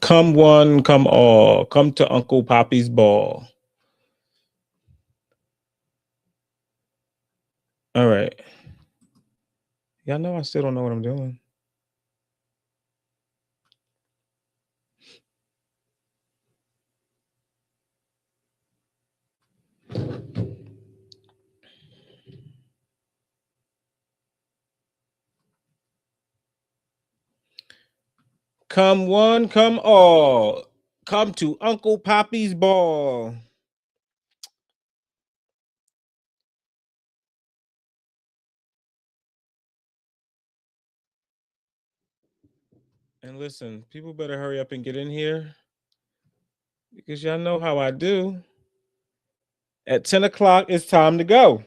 Come one, come all. Come to Uncle Papi's ball. All right. Y'all know I still don't know what I'm doing. Come one, come all. Come to Uncle Papi's ball. And listen, people better hurry up and get in here because y'all know how I do. At 10 o'clock, it's time to go.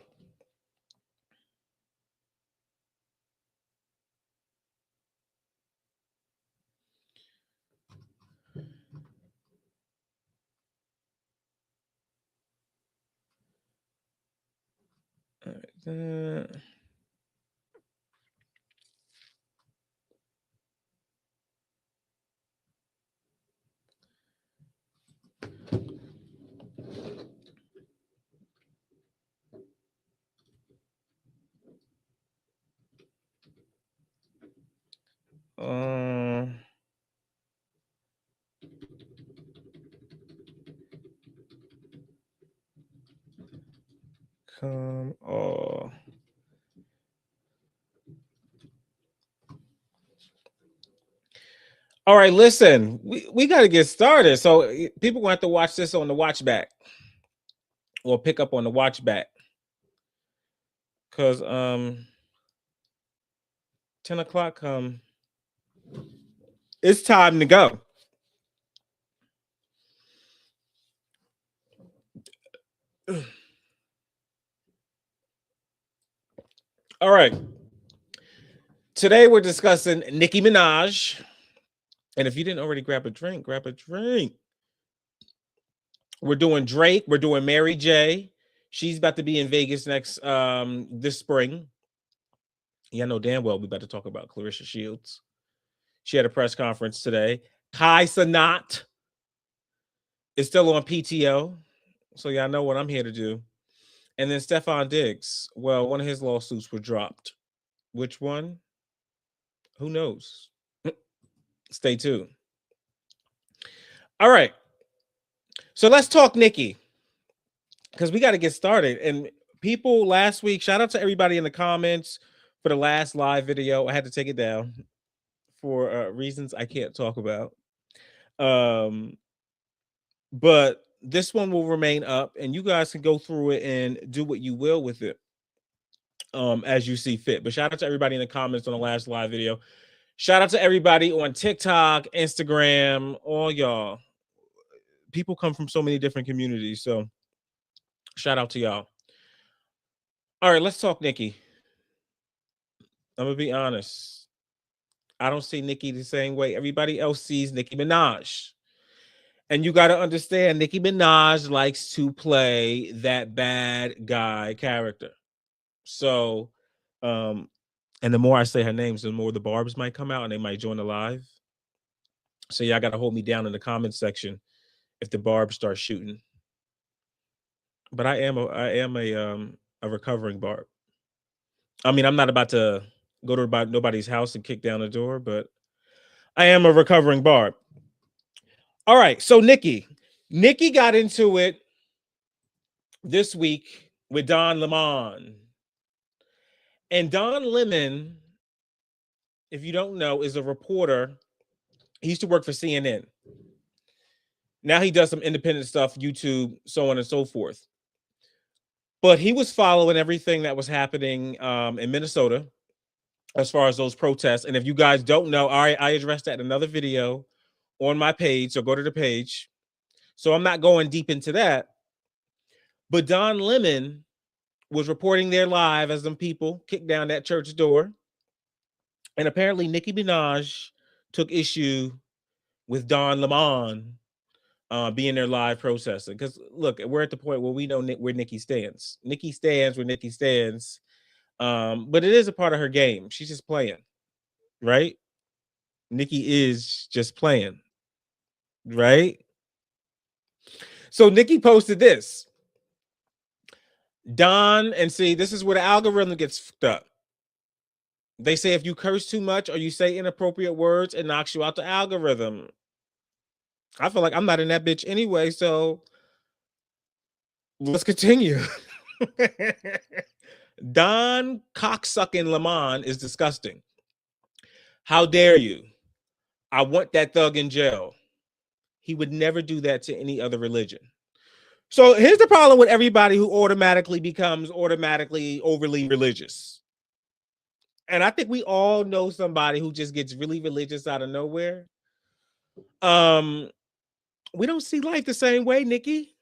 All right, come all. All right, listen, we got to get started. So people going to have to watch this on the watch back or pick up on the watch back. Because 10 o'clock come. It's time to go. All right. Today we're discussing Nicki Minaj. And if you didn't already grab a drink, grab a drink. We're doing Drake. We're doing Mary J. She's about to be in Vegas next this spring. Yeah, I know damn well we about to talk about Claressa Shields. She had a press conference today. Cenat is still on PTO. So y'all know what I'm here to do. And then Stefon Diggs. Well, one of his lawsuits were dropped. Which one? Who knows? Stay tuned. All right. So let's talk Nicki. Because we got to get started. And people last week, shout out to everybody in the comments for the last live video. I had to take it down for reasons I can't talk about. But this one will remain up and you guys can go through it and do what you will with it as you see fit. But shout out to everybody in the comments on the last live video. Shout out to everybody on TikTok, Instagram, all y'all. People come from so many different communities. So shout out to y'all. All right, let's talk Nicki. I'm going to be honest. I don't see Nicki the same way everybody else sees Nicki Minaj. And you got to understand, Nicki Minaj likes to play that bad guy character. So, and the more I say her names, the more the barbs might come out and they might join the live. So y'all got to hold me down in the comment section if the barbs start shooting. But I am a recovering barb. I mean, I'm not about to go to nobody's house and kick down the door, but I am a recovering barb. All right, so Nicki got into it this week with Don Lemon. And Don Lemon, if you don't know, is a reporter. He used to work for CNN. Now he does some independent stuff, YouTube, so on and so forth. But he was following everything that was happening in Minnesota as far as those protests. And if you guys don't know, I addressed that in another video on my page, so go to the page. So I'm not going deep into that. But Don Lemon was reporting there live as some people kicked down that church door. And apparently Nicki Minaj took issue with Don Lemon being there live protesting. Because look, we're at the point where we know where Nicki stands. Nicki stands where Nicki stands. But it is a part of her game. She's just playing, right? Nicki is just playing. right? So Nicki posted this. Don, and see, this is where the algorithm gets fucked up. They say if you curse too much or you say inappropriate words, it knocks you out the algorithm. I feel like I'm not in that bitch anyway, so let's continue. Don cocksucking Lamont is disgusting. How dare you? I want that thug in jail. He would never do that to any other religion. So here's the problem with everybody who automatically becomes overly religious. And I think we all know somebody who just gets really religious out of nowhere. We don't see life the same way, Nicki.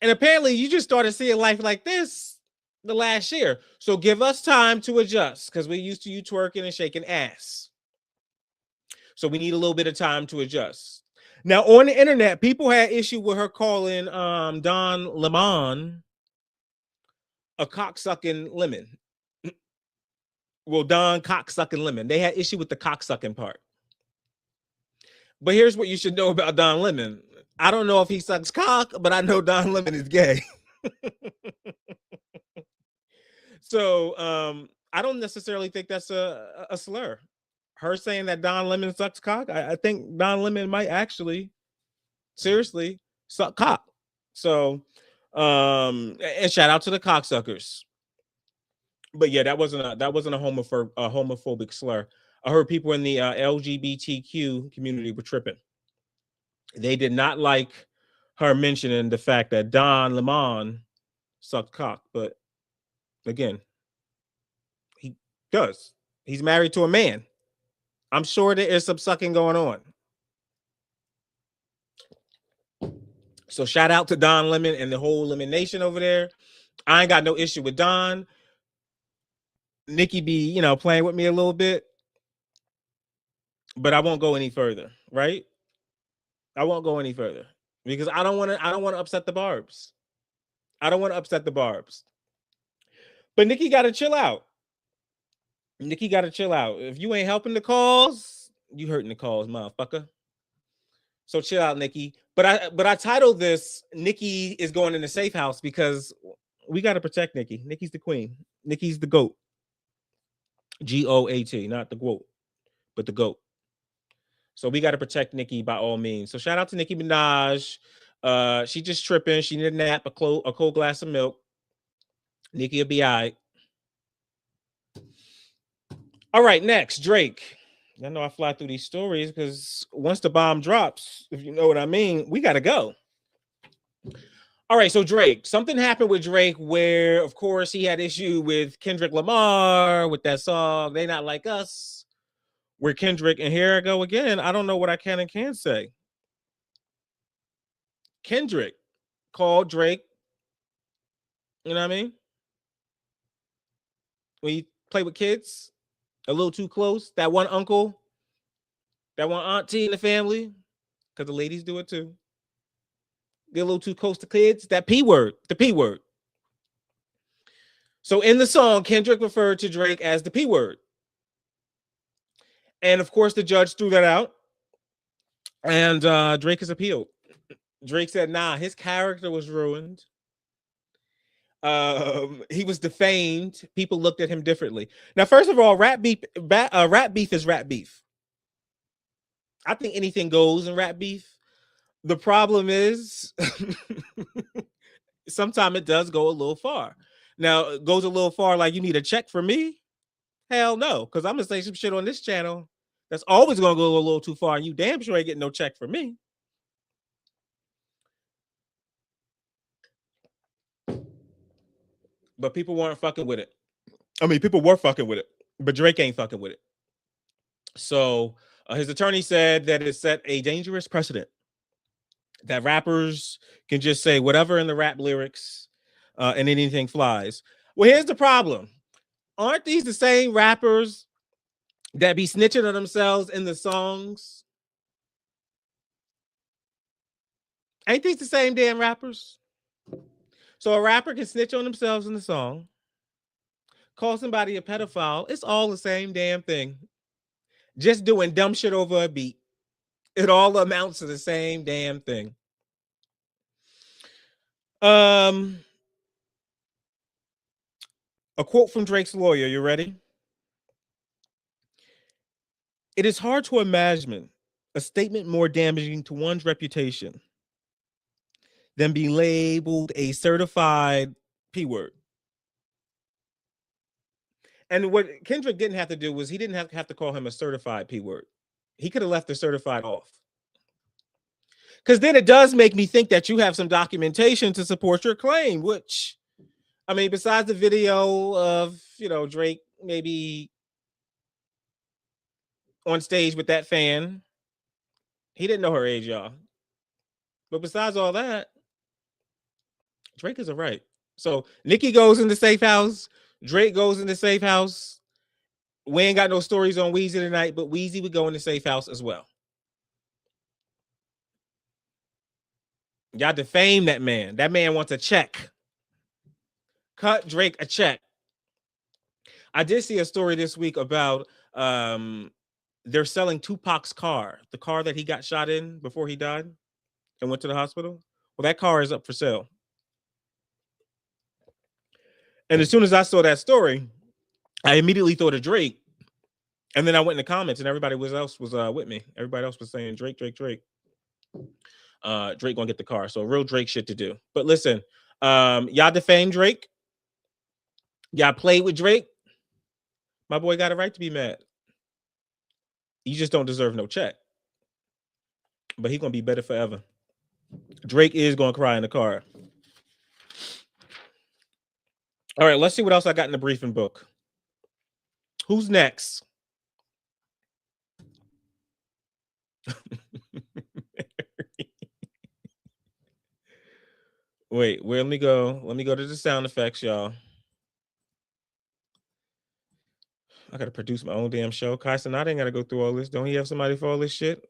And apparently you just started seeing life like this the last year. So give us time to adjust because we're used to you twerking and shaking ass. So we need a little bit of time to adjust. Now, on the internet, people had issue with her calling Don Lemon a cocksucking lemon. Well, Don cocksucking lemon. They had issue with the cocksucking part. But here's what you should know about Don Lemon. I don't know if he sucks cock, but I know Don Lemon is gay. So I don't necessarily think that's a slur. Her saying that Don Lemon sucks cock, I think Don Lemon might actually seriously suck cock. So and shout out to the cocksuckers. But yeah, that wasn't a homophobic slur. I heard people in the LGBTQ community were tripping. They did not like her mentioning the fact that Don Lemon sucked cock, but again, he does. He's married to a man. I'm sure there is some sucking going on. So shout out to Don Lemon and the whole Lemon Nation over there. I ain't got no issue with Don. Nicki be, playing with me a little bit, but I won't go any further, right? I won't go any further because I don't want to upset the barbs. I don't want to upset the barbs. But Nicki got to chill out. Nicki got to chill out. If you ain't helping the cause, you hurting the cause, motherfucker. So chill out, Nicki. But I titled this Nicki is going in the safe house because we got to protect Nicki. Nicki's the queen. Nicki's the GOAT. GOAT, not the GOAT, but the GOAT. So we got to protect Nicki by all means. So shout out to Nicki Minaj. She just tripping. She need a nap, a cold glass of milk. Nicki will be all right. All right, next, Drake. I know I fly through these stories because once the bomb drops, if you know what I mean, we got to go. All right, so Drake. Something happened with Drake where, of course, he had issue with Kendrick Lamar with that song, They Not Like Us. We're Kendrick, and here I go again. I don't know what I can and can't say. Kendrick called Drake, you know what I mean? When you play with kids, a little too close. That one uncle, that one auntie in the family, because the ladies do it too. Get a little too close to kids. That P word, the P word. So in the song, Kendrick referred to Drake as the P word. And of course, the judge threw that out. And Drake has appealed. Drake said, nah, his character was ruined. He was defamed. People looked at him differently. Now, first of all, rap beef is rap beef. I think anything goes in rap beef. The problem is sometimes it does go a little far. Now, it goes a little far like you need a check for me? Hell no, because I'm going to say some shit on this channel that's always going to go a little too far, and you damn sure ain't getting no check for me. But people weren't fucking with it. I mean, people were fucking with it, but Drake ain't fucking with it. So his attorney said that it set a dangerous precedent that rappers can just say whatever in the rap lyrics and anything flies. Well, here's the problem. Aren't these the same rappers that be snitching on themselves in the songs? Ain't these the same damn rappers? So a rapper can snitch on themselves in the song, call somebody a pedophile. It's all the same damn thing. Just doing dumb shit over a beat. It all amounts to the same damn thing. A quote from Drake's lawyer. You ready? It is hard to imagine a statement more damaging to one's reputation than being labeled a certified P word. And what Kendrick didn't have to do was he didn't have to call him a certified P word. He could have left the certified off. Because then it does make me think that you have some documentation to support your claim, which, I mean, besides the video of, Drake maybe on stage with that fan, he didn't know her age, y'all. But besides all that, Drake is a right. So Nicki goes in the safe house. Drake goes in the safe house. We ain't got no stories on Weezy tonight, but Weezy would go in the safe house as well. Y'all defame that man. That man wants a check. Cut Drake a check. I did see a story this week about they're selling Tupac's car, the car that he got shot in before he died and went to the hospital. Well, that car is up for sale. And as soon as I saw that story, I immediately thought of Drake. And then I went in the comments and everybody else was with me. Everybody else was saying Drake, Drake, Drake. Drake gonna get the car. So real Drake shit to do. But listen, y'all defame Drake. Y'all played with Drake. My boy got a right to be mad. You just don't deserve no check. But he gonna be better forever. Drake is gonna cry in the car. All right, let's see what else I got in the briefing book. Who's next? Wait, let me go. Let me go to the sound effects, y'all. I gotta produce my own damn show. Cenat ain't gotta go through all this. Don't he have somebody for all this shit?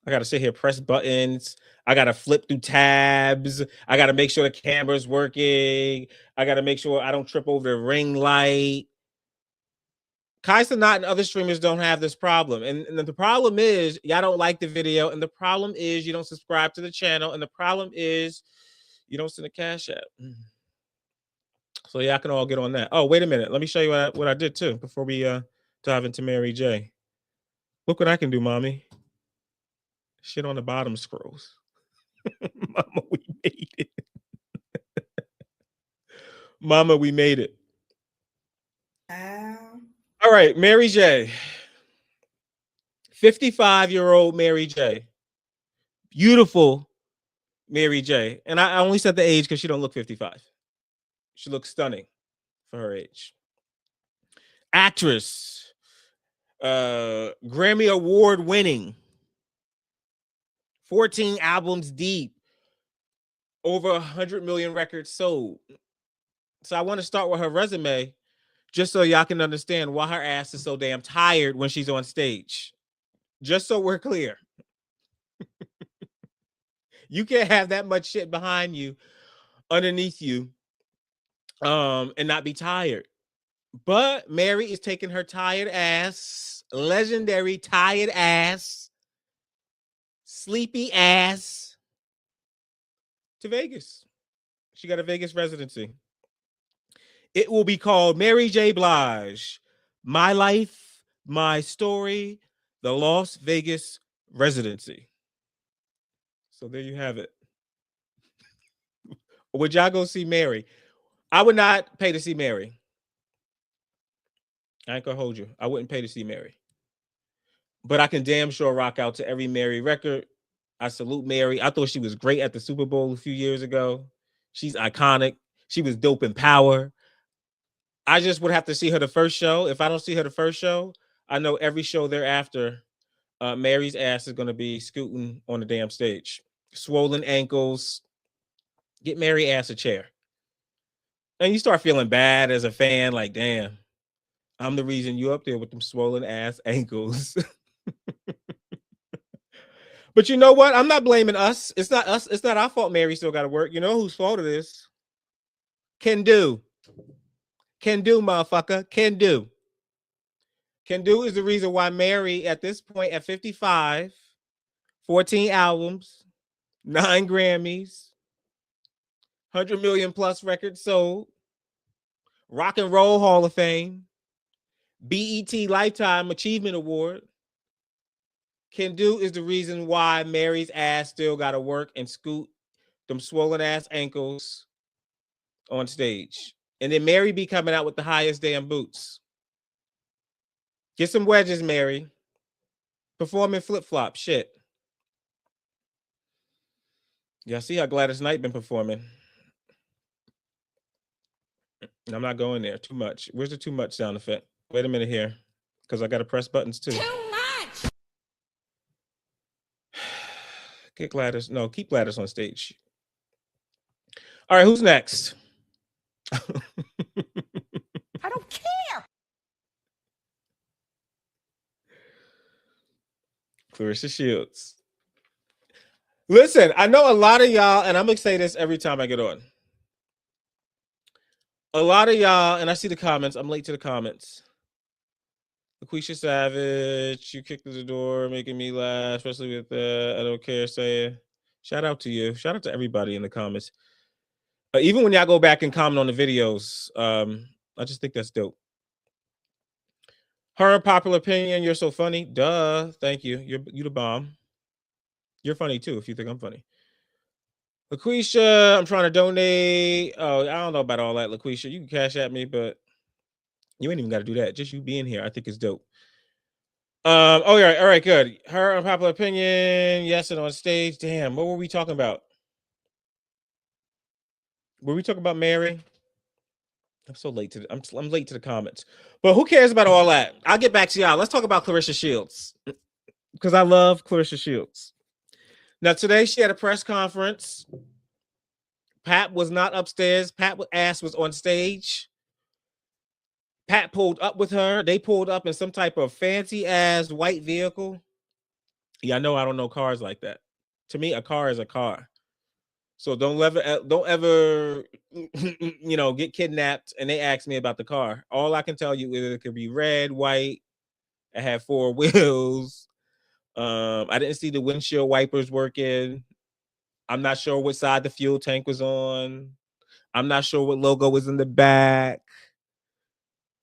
I gotta sit here, press buttons. I gotta flip through tabs. I gotta make sure the camera's working. I gotta make sure I don't trip over the ring light. Cenat and other streamers don't have this problem. And the problem is y'all don't like the video. And the problem is you don't subscribe to the channel. And the problem is you don't send a cash app. So y'all can all get on that. Oh, wait a minute. Let me show you what I did too before we dive into Mary J. Look what I can do, mommy. Shit on the bottom scrolls. Mama, we made it. Mama, we made it. All right, Mary J. 55-year-old Mary J. Beautiful Mary J. And I only said the age because she don't look 55. She looks stunning for her age. Actress. Grammy Award winning. 14 albums deep. Over 100 million records sold. So I want to start with her resume just so y'all can understand why her ass is so damn tired when she's on stage. Just so we're clear. You can't have that much shit behind you, underneath you, and not be tired. But Mary is taking her tired ass, legendary tired ass, sleepy ass to Vegas. She got a Vegas residency. It will be called Mary J. Blige, My Life, My Story, the Las Vegas Residency. So there you have it. Would y'all go see Mary? I would not pay to see Mary. I ain't gonna hold you. I wouldn't pay to see Mary. But I can damn sure rock out to every Mary record. I salute Mary. I thought she was great at the Super Bowl a few years ago. She's iconic. She was dope in Power. I just would have to see her the first show. If I don't see her the first show, I know every show thereafter, Mary's ass is going to be scooting on the damn stage. Swollen ankles. Get Mary ass a chair. And you start feeling bad as a fan, like, damn, I'm the reason you up there with them swollen ass ankles. But you know what? I'm not blaming us. It's not us. It's not our fault Mary still got to work. You know whose fault it is? Can do. Can do, motherfucker. Can do. Can do is the reason why Mary, at this point, at 55, 14 albums, 9 Grammys, 100 million plus records sold, Rock and Roll Hall of Fame, BET Lifetime Achievement Award. Can do is the reason why Mary's ass still got to work and scoot them swollen ass ankles on stage. And then Mary be coming out with the highest damn boots. Get some wedges, Mary. Performing flip-flop shit. Y'all see how Gladys Knight been performing. I'm not going there. Too much. Where's the too much sound effect? Wait a minute here. Because I got to press buttons too. Too much. Get Gladys. No, keep Gladys on stage. All right, who's next? I don't care. Claressa Shields. Listen, I know a lot of y'all, and I'm going to say this every time I get on. A lot of y'all, and I see the comments. I'm late to the comments. LaQuisha Savage, you kicked through the door, making me laugh, especially with I don't care saying. Shout out to you. Shout out to everybody in the comments. Even when y'all go back and comment on the videos, I just think that's dope. Her unpopular opinion, you're so funny. Duh. Thank you. You the bomb. You're funny too if you think I'm funny. LaQuisha, I'm trying to donate. Oh, I don't know about all that, LaQuisha. You can cash at me, but you ain't even got to do that. Just you being here, I think is dope. Oh yeah, all right, good. Her unpopular opinion, yes, and on stage. Damn, what were we talking about? Were we talking about Mary? I'm so late to the, I'm late to the comments. But who cares about all that? I'll get back to y'all. Let's talk about Claressa Shields. Because I love Claressa Shields. Now, today she had a press conference. Pat was not upstairs. Pat's ass was on stage. Pat pulled up with her. They pulled up in some type of fancy ass white vehicle. Yeah, I know I don't know cars like that. To me, a car is a car. So don't ever, get kidnapped and they ask me about the car. All I can tell you is it could be red, white. It had 4 wheels. I didn't see the windshield wipers working. I'm not sure what side the fuel tank was on. I'm not sure what logo was in the back.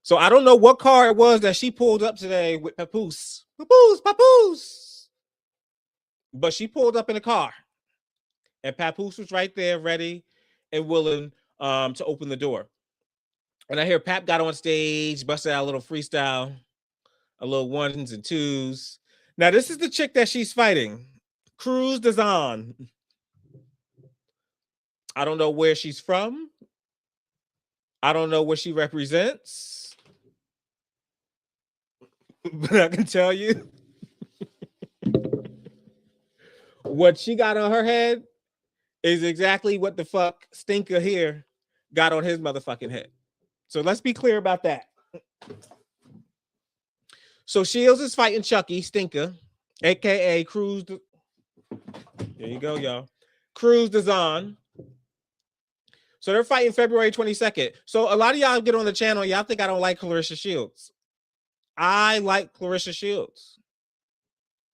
So I don't know what car it was that she pulled up today with Papoose. Papoose. But she pulled up in a car. And Papoose was right there, ready and willing to open the door. And I hear Pap got on stage, busted out a little freestyle, a little 1s and 2s. Now, this is the chick that she's fighting. Cruz Dazan. I don't know where she's from. I don't know what she represents. But I can tell you what she got on her head is exactly what the fuck Stinker here got on his motherfucking head. So let's be clear about that. So Shields is fighting Chucky Stinker, aka Cruz. There you go, y'all. Cruz Dazan. So they're fighting February 22nd. So a lot of y'all get on the channel. Y'all think I don't like Claressa Shields. I like Claressa Shields.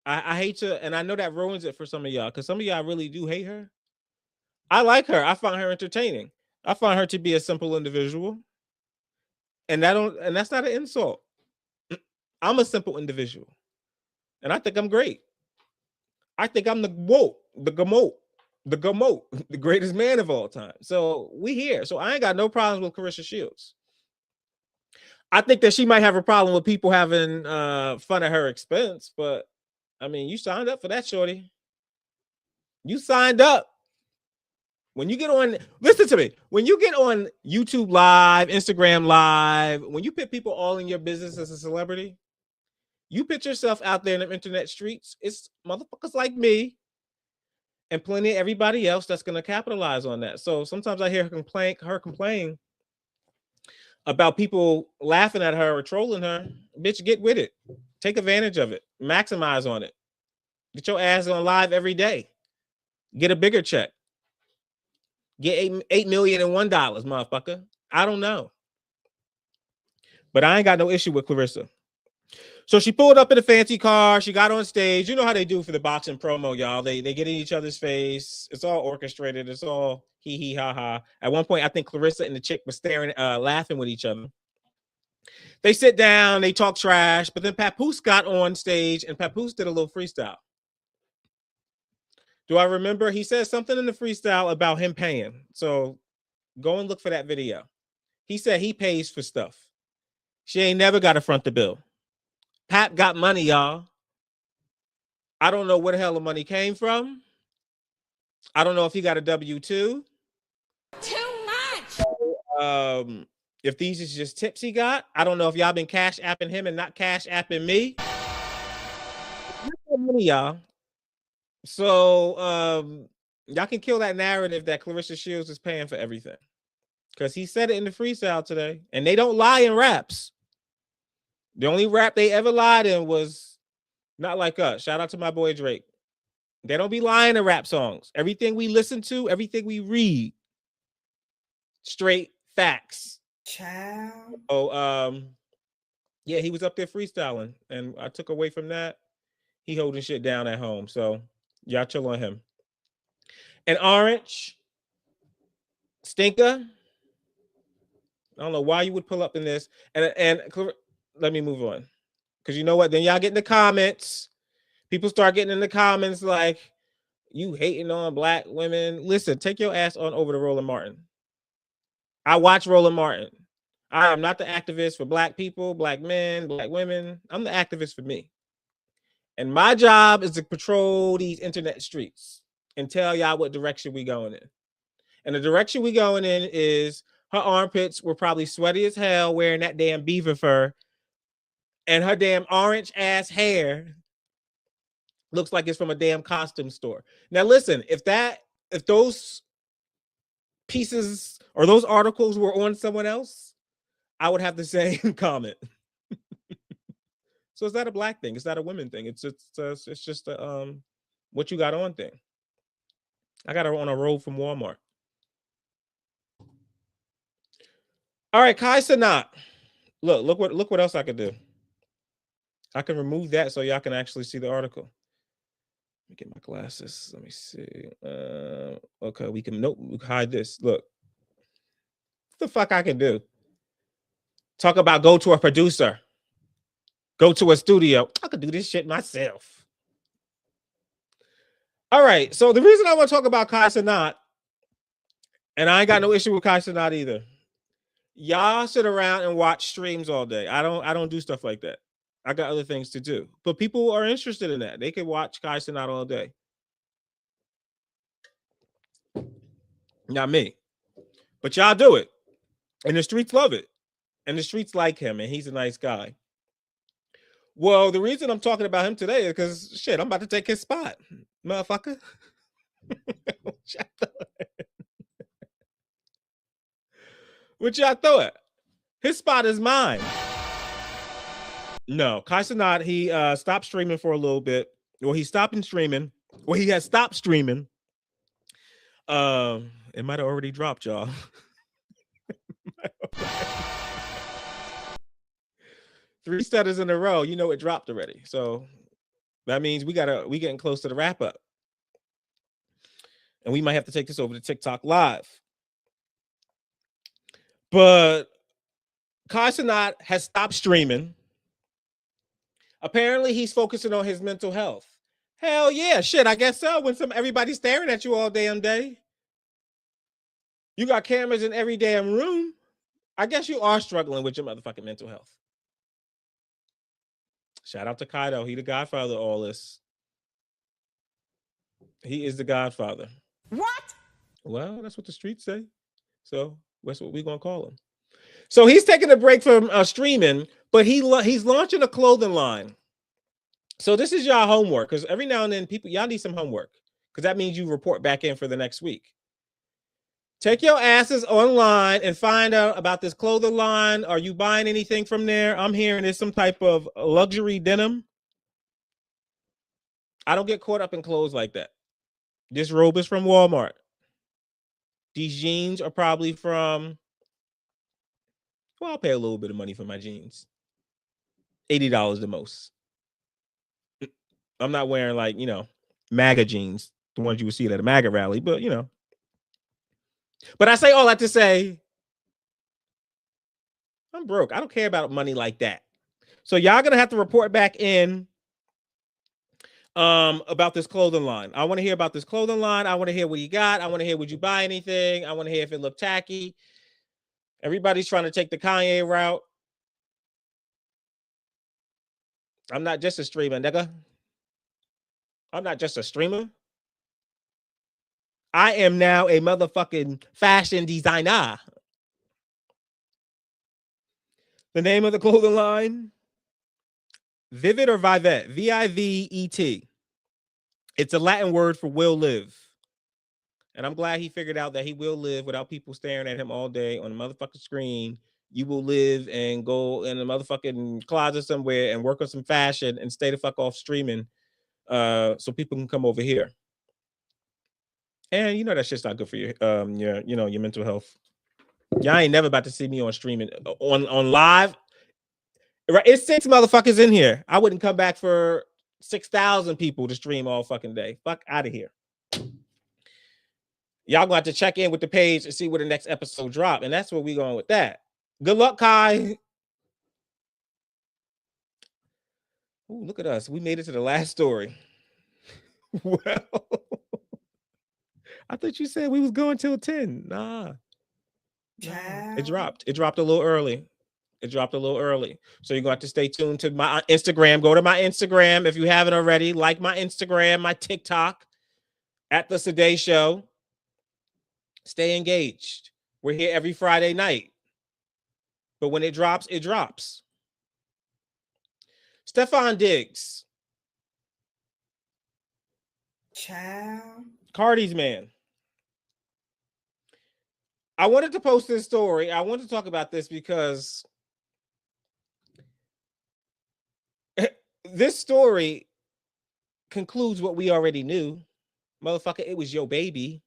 I hate to, and I know that ruins it for some of y'all, because some of y'all really do hate her. I like her. I find her entertaining. I find her to be a simple individual. And that's not an insult. I'm a simple individual. And I think I'm great. I think I'm the greatest man of all time. So we here. So I ain't got no problems with Claressa Shields. I think that she might have a problem with people having fun at her expense, but I mean, you signed up for that, shorty. You signed up. When you get on, listen to me. When you get on YouTube Live, Instagram Live, when you put people all in your business as a celebrity, you put yourself out there in the internet streets. It's motherfuckers like me and plenty of everybody else that's going to capitalize on that. So sometimes I hear her complain about people laughing at her or trolling her. Bitch, get with it. Take advantage of it. Maximize on it. Get your ass on live every day. Get a bigger check. Get $8 million and $1, motherfucker. I don't know. But I ain't got no issue with Claressa. So she pulled up in a fancy car. She got on stage. You know how they do for the boxing promo, y'all. They get in each other's face. It's all orchestrated. It's all hee hee ha ha. At one point, I think Claressa and the chick were staring, laughing with each other. They sit down. They talk trash. But then Papoose got on stage, and Papoose did a little freestyle. Do I remember? He said something in the freestyle about him paying. So go and look for that video. He said he pays for stuff. She ain't never got to front the bill. Pap got money, y'all. I don't know where the hell the money came from. I don't know if he got a W-2. Too much. If these is just tips he got. I don't know if y'all been cash apping him and not cash apping me. Money, y'all. So y'all can kill that narrative that Claressa Shields is paying for everything. Because he said it in the freestyle today. And they don't lie in raps. The only rap they ever lied in was Not Like Us. Shout out to my boy Drake. They don't be lying in rap songs. Everything we listen to, everything we read, straight facts. Child. Oh, yeah, he was up there freestyling, and I took away from that. He holding shit down at home, so y'all chill on him. And Orange, Stinker. I don't know why you would pull up in this. And let me move on, because you know what? Then y'all get in the comments. People start getting in the comments like, you hating on black women. Listen, take your ass on over to Roland Martin. I watch Roland Martin. I am not the activist for black people, black men, black women. I'm the activist for me. And my job is to patrol these internet streets and tell y'all what direction we going in. And the direction we going in is her armpits were probably sweaty as hell wearing that damn beaver fur. And her damn orange ass hair looks like it's from a damn costume store. Now listen, if those pieces or those articles were on someone else, I would have the same comment. So it's not a black thing. It's not a women thing. It's just a what you got on thing. I got her on a roll from Walmart. All right, Kai Cenat. Look what else I could do. I can remove that so y'all can actually see the article. Let me get my glasses. Let me see. Okay, we can hide this. Look. What the fuck I can do? Talk about go to a producer. Go to a studio. I could do this shit myself. All right. So the reason I want to talk about Kai Cenat, and I ain't got no issue with Kai Cenat either. Y'all sit around and watch streams all day. I don't do stuff like that. I got other things to do. But people are interested in that. They can watch Kai Cenat all day. Not me. But y'all do it. And the streets love it. And the streets like him. And he's a nice guy. Well, the reason I'm talking about him today is because, shit, I'm about to take his spot, motherfucker. What y'all thought? His spot is mine. No, Kai Cenat, he stopped streaming for a little bit. Well, he stopped streaming. Well, he has stopped streaming. It might have already dropped, y'all. 3 stutters in a row, you know it dropped already. So that means we getting close to the wrap up. And we might have to take this over to TikTok Live. But Kai Cenat has stopped streaming. Apparently, he's focusing on his mental health. Hell yeah, shit, I guess so. When everybody's staring at you all damn day. You got cameras in every damn room. I guess you are struggling with your motherfucking mental health. Shout out to Kaido. He the godfather of all this. He is the godfather. What? Well, that's what the streets say. So that's what we're going to call him. So he's taking a break from streaming, but he's launching a clothing line. So this is y'all homework, because every now and then y'all need some homework, because that means you report back in for the next week. Take your asses online and find out about this clothing line. Are you buying anything from there? I'm hearing it's some type of luxury denim. I don't get caught up in clothes like that. This robe is from Walmart. These jeans are probably from, well, I'll pay a little bit of money for my jeans. $80 the most. I'm not wearing like, MAGA jeans, the ones you would see at a MAGA rally, but But I say all that to say, I'm broke. I don't care about money like that. So y'all gonna have to report back in about this clothing line. I want to hear about this clothing line. I want to hear what you got. I want to hear, would you buy anything? I want to hear if it looked tacky. Everybody's trying to take the Kanye route. I'm not just a streamer, nigga. I'm not just a streamer. I am now a motherfucking fashion designer. The name of the clothing line, Vivid or Vivet, Vivet. It's a Latin word for will live. And I'm glad he figured out that he will live without people staring at him all day on a motherfucking screen. You will live and go in a motherfucking closet somewhere and work on some fashion and stay the fuck off streaming so people can come over here. And that shit's not good for your mental health. Y'all ain't never about to see me on streaming on live. Right, it's 6 motherfuckers in here. I wouldn't come back for 6,000 people to stream all fucking day. Fuck out of here. Y'all gonna have to check in with the page and see where the next episode drop, and that's where we going with that. Good luck, Kai. Ooh, look at us. We made it to the last story. Well, I thought you said we was going till 10. Nah. It dropped. It dropped a little early. So you're going to have to stay tuned to my Instagram. Go to my Instagram if you haven't already. Like my Instagram, my TikTok, at The Today Show. Stay engaged. We're here every Friday night. But when it drops, it drops. Stefon Diggs. Child. Cardi's man. I wanted to post this story. I wanted to talk about this because this story concludes what we already knew. Motherfucker, it was your baby.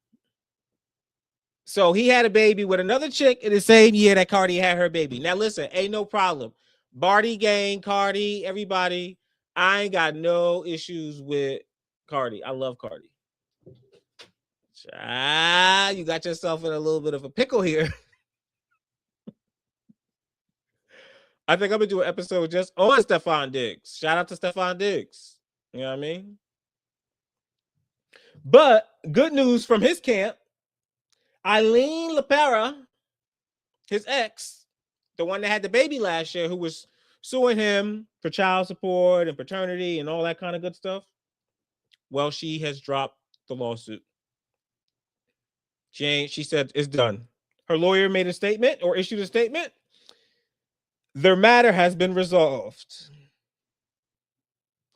So he had a baby with another chick in the same year that Cardi had her baby. Now listen, ain't no problem. Barty gang, Cardi, everybody. I ain't got no issues with Cardi. I love Cardi. You got yourself in a little bit of a pickle here. I think I'm gonna do an episode just on Stefon Diggs. Shout out to Stefon Diggs. You know what I mean? But good news from his camp. Eileen LaPera, his ex, the one that had the baby last year, who was suing him for child support and paternity and all that kind of good stuff. Well, she has dropped the lawsuit. She said it's done. Her lawyer made a statement or issued a statement. Their matter has been resolved.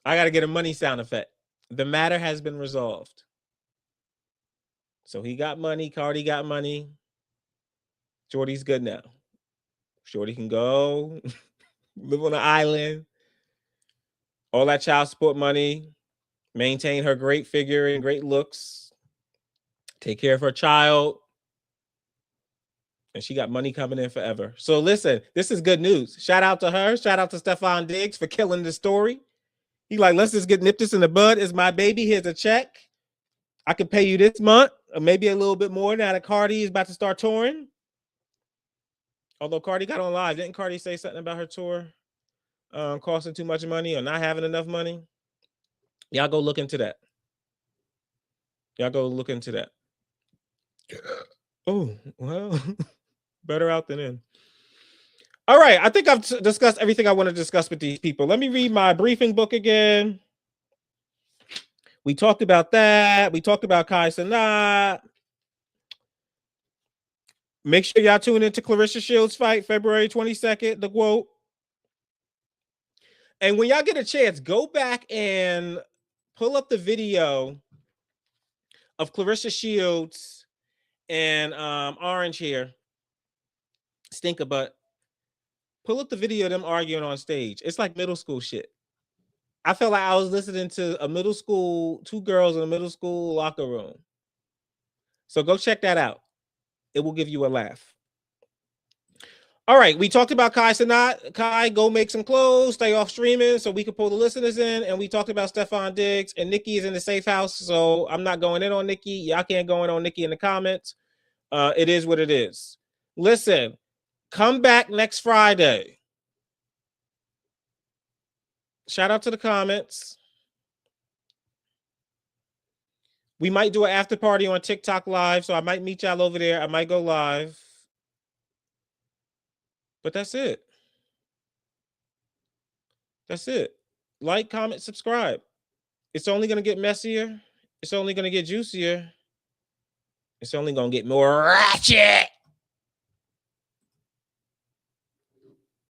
I got to get a money sound effect. The matter has been resolved. So he got money. Cardi got money. Shorty's good now. Shorty can go live on an island. All that child support money. Maintain her great figure and great looks. Take care of her child. And she got money coming in forever. So listen, this is good news. Shout out to her. Shout out to Stefon Diggs for killing the story. He like, let's just nip this in the bud. It's my baby. Here's a check. I can pay you this month, or maybe a little bit more now that Cardi is about to start touring. Although Cardi got on live. Didn't Cardi say something about her tour costing too much money or not having enough money? Y'all go look into that. Oh, well, better out than in. All right, I think I've discussed everything I want to discuss with these people. Let me read my briefing book again. We talked about that. We talked about Kai Cenat. Make sure y'all tune into Claressa Shields' fight, February 22nd, the quote. And when y'all get a chance, go back and pull up the video of Claressa Shields and Orange here. Stinker butt. Pull up the video of them arguing on stage. It's like middle school shit. I felt like I was listening to two girls in a middle school locker room. So go check that out. It will give you a laugh. All right, we talked about Cenat. Kai, go make some clothes, stay off streaming so we can pull the listeners in. And we talked about Stefon Diggs, and Nicki is in the safe house. So I'm not going in on Nicki. Y'all can't go in on Nicki in the comments. It is what it is. Listen, come back next Friday. Shout out to the comments. We might do an after party on TikTok live. So I might meet y'all over there. I might go live. But that's it. That's it. Like, comment, subscribe. It's only going to get messier. It's only going to get juicier. It's only going to get more ratchet.